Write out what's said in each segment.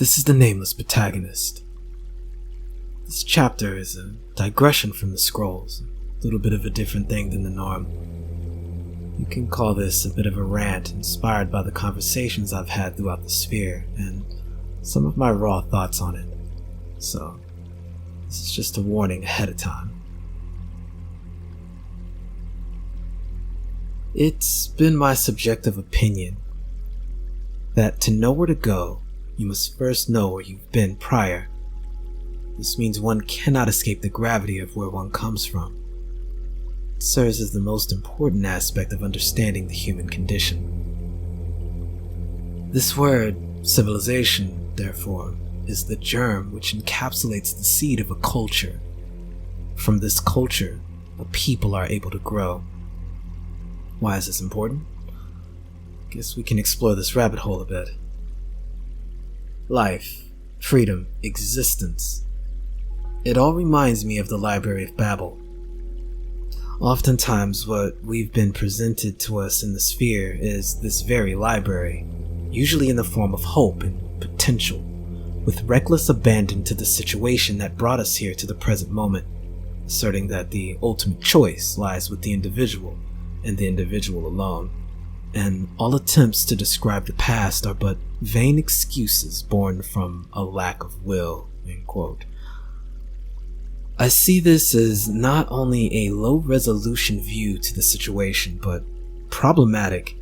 This is the nameless protagonist. This chapter is a digression from the scrolls, a little bit of a different thing than the norm. You can call this a bit of a rant inspired by the conversations I've had throughout the sphere and some of my raw thoughts on it. So, this is just a warning ahead of time. It's been my subjective opinion that to know where to go, you must first know where you've been prior. This means one cannot escape the gravity of where one comes from. It serves as the most important aspect of understanding the human condition. This word, civilization, therefore, is the germ which encapsulates the seed of a culture. From this culture, a people are able to grow. Why is this important? Guess we can explore this rabbit hole a bit. Life, freedom, existence. It all reminds me of the Library of Babel. Oftentimes what we've been presented to us in the sphere is this very library, usually in the form of hope and potential, with reckless abandon to the situation that brought us here to the present moment, asserting that the ultimate choice lies with the individual and the individual alone, and all attempts to describe the past are but vain excuses born from a lack of will, end quote. I see this as not only a low-resolution view to the situation, but problematic,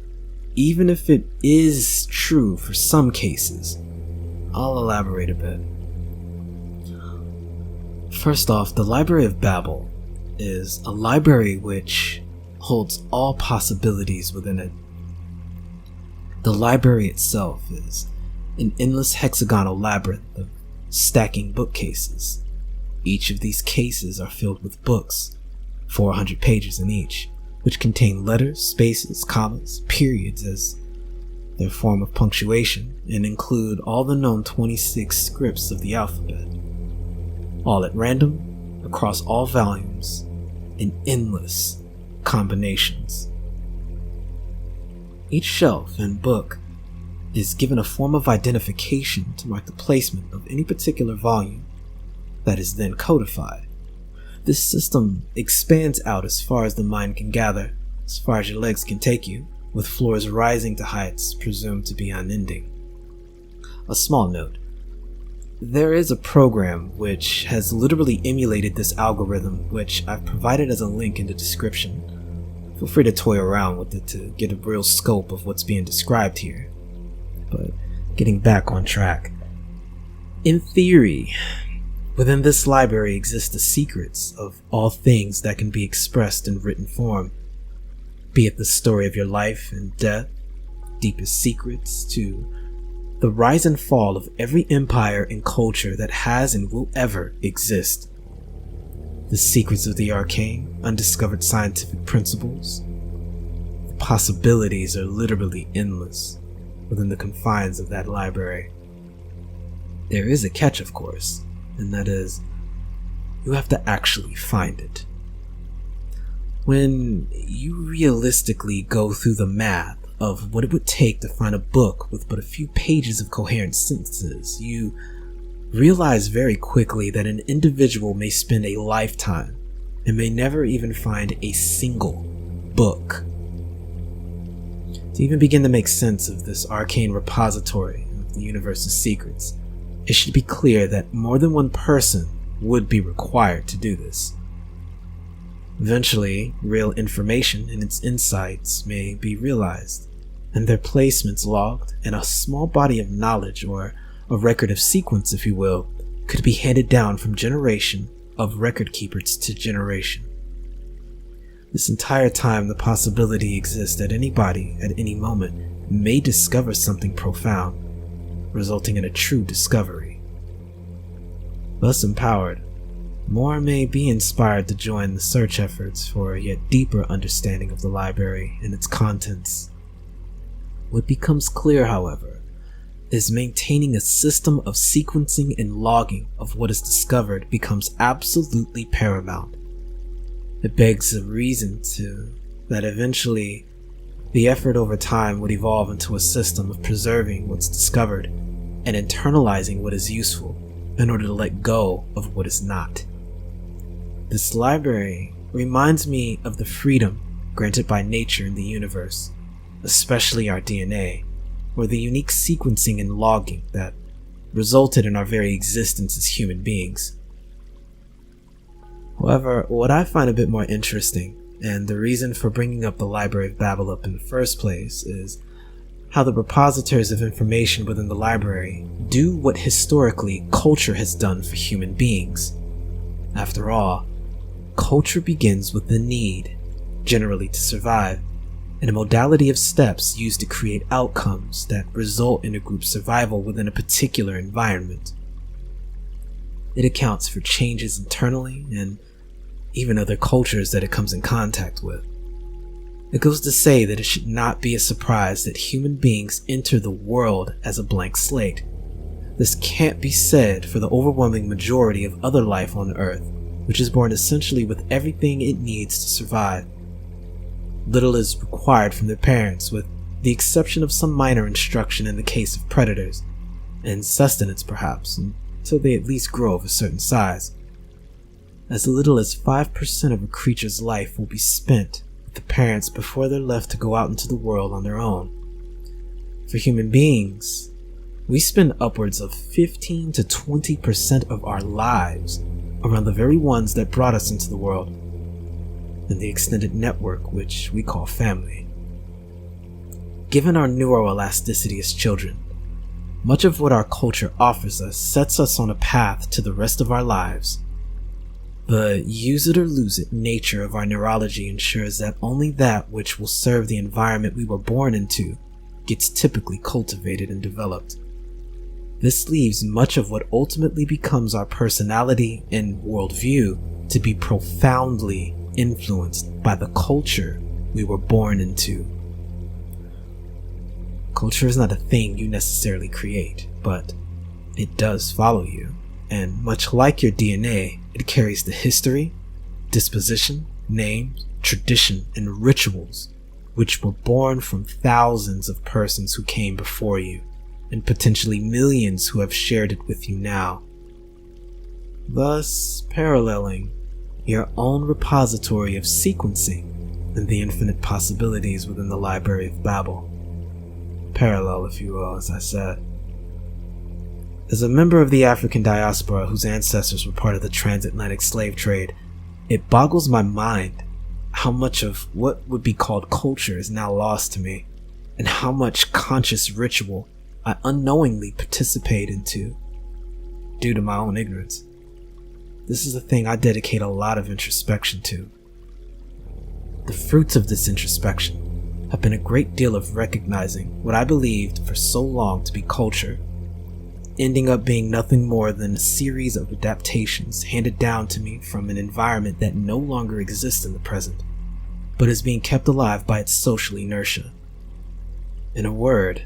even if it is true for some cases. I'll elaborate a bit. First off, the Library of Babel is a library which holds all possibilities within it. The library itself is an endless hexagonal labyrinth of stacking bookcases. Each of these cases are filled with books, 400 pages in each, which contain letters, spaces, commas, periods as their form of punctuation, and include all the known 26 scripts of the alphabet, all at random, across all volumes, in endless combinations. Each shelf and book is given a form of identification to mark the placement of any particular volume that is then codified. This system expands out as far as the mind can gather, as far as your legs can take you, with floors rising to heights presumed to be unending. A small note. There is a program which has literally emulated this algorithm, which I've provided as a link in the description. Feel free to toy around with it to get a real scope of what's being described here. But getting back on track. In theory, within this library exist the secrets of all things that can be expressed in written form, be it the story of your life and death, deepest secrets, to the rise and fall of every empire and culture that has and will ever exist. The secrets of the arcane, undiscovered scientific principles. The possibilities are literally endless within the confines of that library. There is a catch, of course, and that is, you have to actually find it. When you realistically go through the math of what it would take to find a book with but a few pages of coherent sentences, you realize very quickly that an individual may spend a lifetime and may never even find a single book. To even begin to make sense of this arcane repository of the universe's secrets, it should be clear that more than one person would be required to do this. Eventually, real information and its insights may be realized, and their placements logged, and a small body of knowledge, or a record of sequence if you will, could be handed down from generation of record keepers to generation. This entire time, the possibility exists that anybody at any moment may discover something profound, resulting in a true discovery. Thus empowered, more may be inspired to join the search efforts for a yet deeper understanding of the library and its contents. What becomes clear, however, is maintaining a system of sequencing and logging of what is discovered becomes absolutely paramount. It begs a reason that eventually the effort over time would evolve into a system of preserving what's discovered and internalizing what is useful in order to let go of what is not. This library reminds me of the freedom granted by nature in the universe, especially our DNA, or the unique sequencing and logging that resulted in our very existence as human beings. However, what I find a bit more interesting, and the reason for bringing up the Library of Babel up in the first place, is how the repositories of information within the library do what historically culture has done for human beings. After all, culture begins with the need, generally to survive, and a modality of steps used to create outcomes that result in a group's survival within a particular environment. It accounts for changes internally and even other cultures that it comes in contact with. It goes to say that it should not be a surprise that human beings enter the world as a blank slate. This can't be said for the overwhelming majority of other life on Earth, which is born essentially with everything it needs to survive. Little is required from their parents, with the exception of some minor instruction in the case of predators, and sustenance perhaps, until they at least grow of a certain size. As little as 5% of a creature's life will be spent with the parents before they're left to go out into the world on their own. For human beings, we spend upwards of 15 to 20% of our lives around the very ones that brought us into the world, and the extended network which we call family. Given our neuroelasticity as children, much of what our culture offers us sets us on a path to the rest of our lives. The use it or lose it nature of our neurology ensures that only that which will serve the environment we were born into gets typically cultivated and developed. This leaves much of what ultimately becomes our personality and worldview to be profoundly influenced by the culture we were born into. Culture is not a thing you necessarily create, but it does follow you, and much like your DNA, it carries the history, disposition, names, tradition, and rituals which were born from thousands of persons who came before you, and potentially millions who have shared it with you now, thus paralleling your own repository of sequencing and the infinite possibilities within the Library of Babel. Parallel, if you will, as I said. As a member of the African diaspora whose ancestors were part of the transatlantic slave trade, it boggles my mind how much of what would be called culture is now lost to me, and how much conscious ritual I unknowingly participate into due to my own ignorance. This is a thing I dedicate a lot of introspection to. The fruits of this introspection have been a great deal of recognizing what I believed for so long to be culture, ending up being nothing more than a series of adaptations handed down to me from an environment that no longer exists in the present, but is being kept alive by its social inertia. In a word,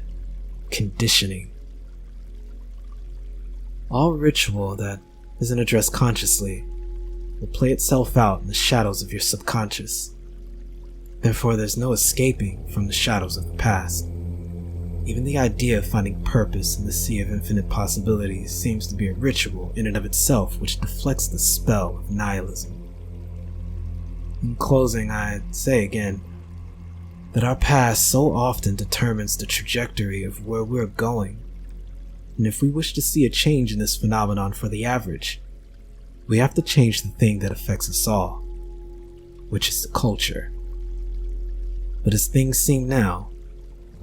conditioning. All ritual that isn't addressed consciously will play itself out in the shadows of your subconscious. Therefore, there's no escaping from the shadows of the past. Even the idea of finding purpose in the sea of infinite possibilities seems to be a ritual in and of itself which deflects the spell of nihilism. In closing, I say again that our past so often determines the trajectory of where we're going, and if we wish to see a change in this phenomenon for the average, we have to change the thing that affects us all, which is the culture. But as things seem now,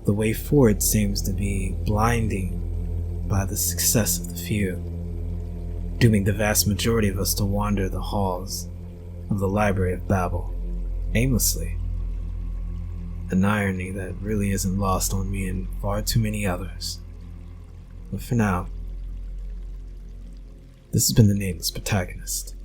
the way forward seems to be blinding by the success of the few, dooming the vast majority of us to wander the halls of the Library of Babel aimlessly. An irony that really isn't lost on me and far too many others. But for now, this has been the Nameless Protagonist.